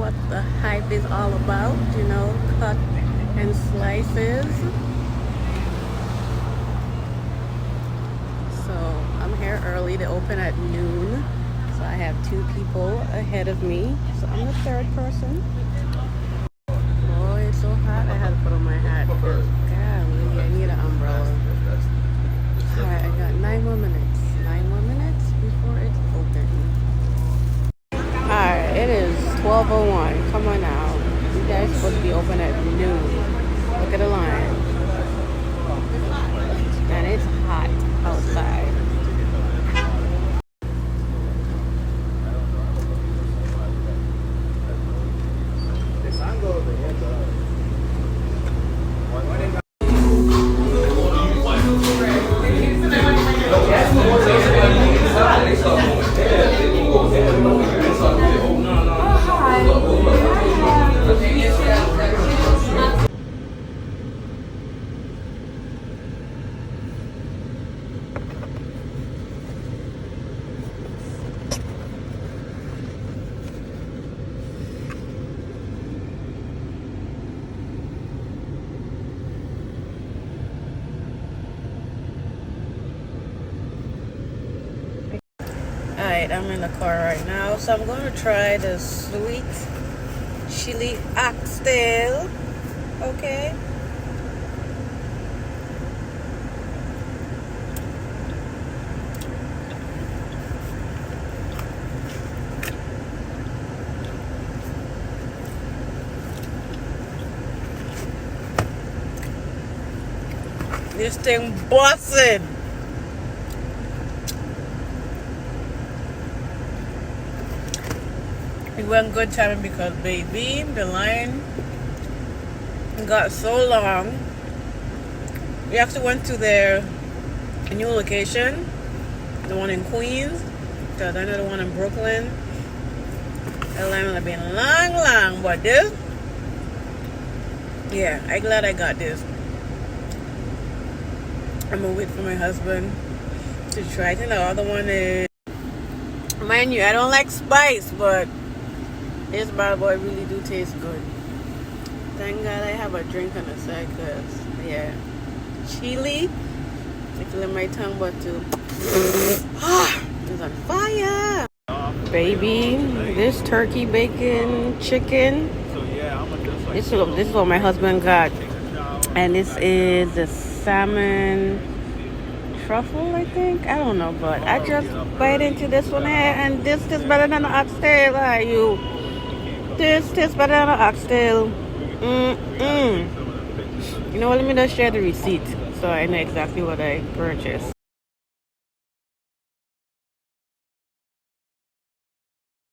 what the hype is all about, you know, cut and slices. So I'm here early. They open at noon. So I have 2 people ahead of me. So I'm the 3rd person. Oh, it's so hot. I had to put on my hat because, golly, I need an umbrella. Alright, I got 9 more minutes. 9 more minutes before it's open. Alright, it is 12:01. Come on now. You guys are supposed to be open at noon. Look at the line. And it's hot outside. Alright, I'm in the car right now, so I'm going to try the sweet chili oxtail. Okay. This thing busted. It went good timing because, baby, the line got so long. We actually went to their new location, the one in Queens, because I know the one in Brooklyn. The line would have been long, but this, yeah, I'm glad I got this. I'm gonna wait for my husband to try it. And the other one is, mind you, I don't like spice, but this bad boy really do taste good. Thank God I have a drink on the side, because, yeah, chili, it's in my tongue, but too. It's on fire. Baby, this turkey, bacon, chicken. This is what my husband got. And this is the salmon truffle, I think. I don't know, but I just bite into this one here, and this is better than the oxtail. Are you? This tastes better than an oxtail. You know what? Let me just share the receipt so I know exactly what I purchased.